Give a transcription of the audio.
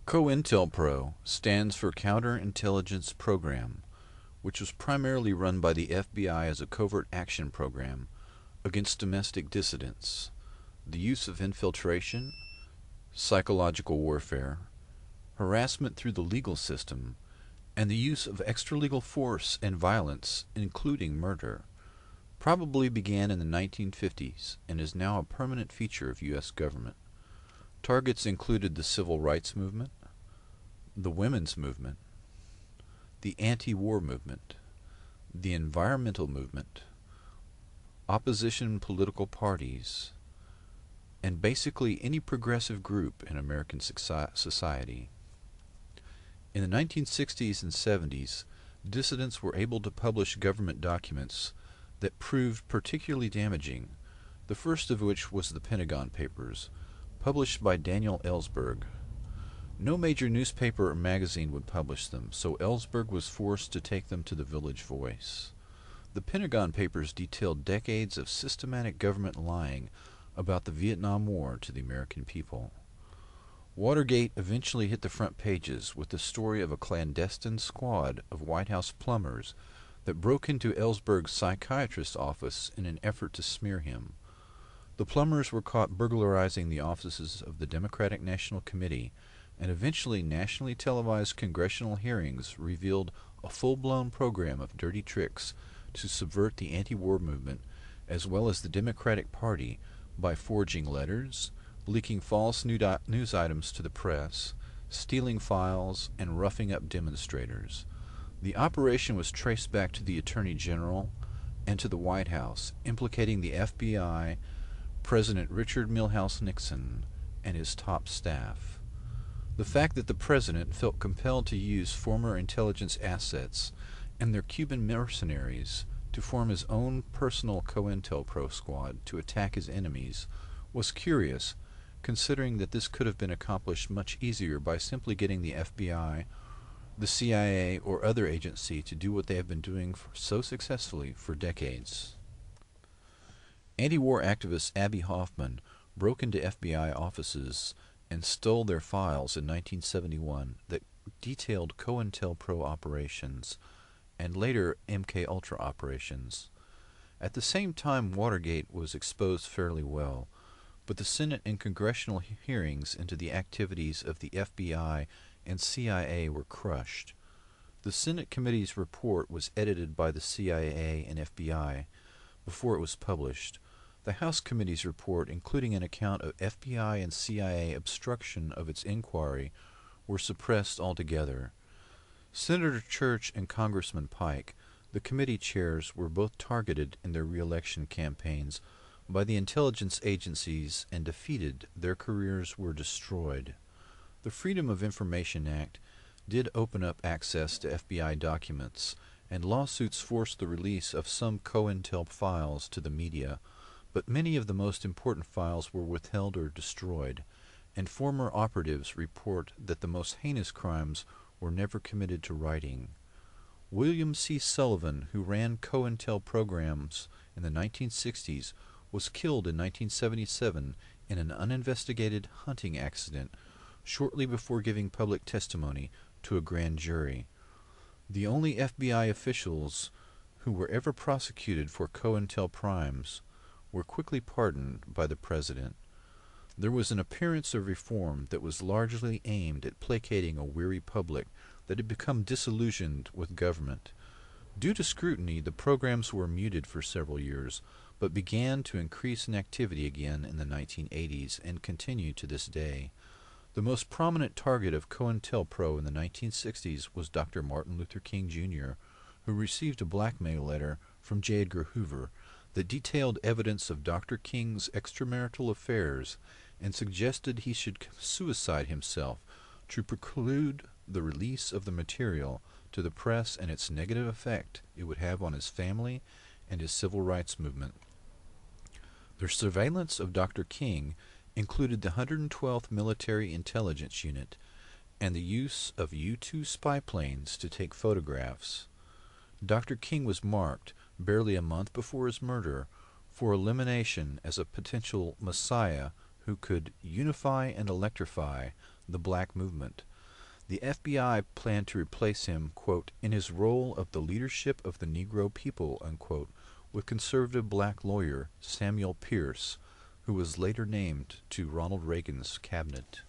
Cointelpro stands for Counterintelligence Program, which was primarily run by the FBI as a covert action program against domestic dissidents. The use of infiltration, psychological warfare, harassment through the legal system, and the use of extralegal force and violence, including murder, probably began in the 1950s and is now a permanent feature of U.S. government. Targets included the civil rights movement, the women's movement, the anti-war movement, the environmental movement, opposition political parties, and basically any progressive group in American society. In the 1960s and 70s, dissidents were able to publish government documents that proved particularly damaging, the first of which was the Pentagon Papers, published by Daniel Ellsberg. No major newspaper or magazine would publish them, so Ellsberg was forced to take them to the Village Voice. The Pentagon Papers detailed decades of systematic government lying about the Vietnam War to the American people. Watergate eventually hit the front pages with the story of a clandestine squad of White House plumbers that broke into Ellsberg's psychiatrist's office in an effort to smear him. The plumbers were caught burglarizing the offices of the Democratic National Committee, and eventually nationally televised congressional hearings revealed a full-blown program of dirty tricks to subvert the anti-war movement as well as the Democratic Party by forging letters, leaking false news items to the press, stealing files, and roughing up demonstrators. The operation was traced back to the Attorney General and to the White House, implicating the FBI, President Richard Milhouse Nixon, and his top staff. The fact that the president felt compelled to use former intelligence assets and their Cuban mercenaries to form his own personal Cointelpro squad to attack his enemies was curious, considering that this could have been accomplished much easier by simply getting the FBI, the CIA, or other agency to do what they have been doing so successfully for decades. Anti-war activist Abby Hoffman broke into FBI offices and stole their files in 1971 that detailed COINTELPRO operations and later MKUltra operations. At the same time, Watergate was exposed fairly well, but the Senate and congressional hearings into the activities of the FBI and CIA were crushed. The Senate committee's report was edited by the CIA and FBI before it was published. The House Committee's report, including an account of FBI and CIA obstruction of its inquiry, were suppressed altogether. Senator Church and Congressman Pike, the committee chairs, were both targeted in their re-election campaigns by the intelligence agencies and defeated. Their careers were destroyed. The Freedom of Information Act did open up access to FBI documents, and lawsuits forced the release of some COINTELPRO files to the media, but many of the most important files were withheld or destroyed, and former operatives report that the most heinous crimes were never committed to writing. William C. Sullivan, who ran COINTEL programs in the 1960s, was killed in 1977 in an uninvestigated hunting accident shortly before giving public testimony to a grand jury. The only FBI officials who were ever prosecuted for COINTEL crimes were quickly pardoned by the president. There was an appearance of reform that was largely aimed at placating a weary public that had become disillusioned with government. Due to scrutiny, the programs were muted for several years, but began to increase in activity again in the 1980s and continue to this day. The most prominent target of COINTELPRO in the 1960s was Dr. Martin Luther King Jr., who received a blackmail letter from J. Edgar Hoover that detailed evidence of Dr. King's extramarital affairs and suggested he should suicide himself to preclude the release of the material to the press and its negative effect it would have on his family and his civil rights movement. Their surveillance of Dr. King included the 112th Military Intelligence Unit and the use of U-2 spy planes to take photographs. Dr. King was marked, barely a month before his murder, for elimination as a potential messiah who could unify and electrify the black movement. The FBI planned to replace him, quote, in his role of the leadership of the Negro people, unquote, with conservative black lawyer Samuel Pierce, who was later named to Ronald Reagan's cabinet.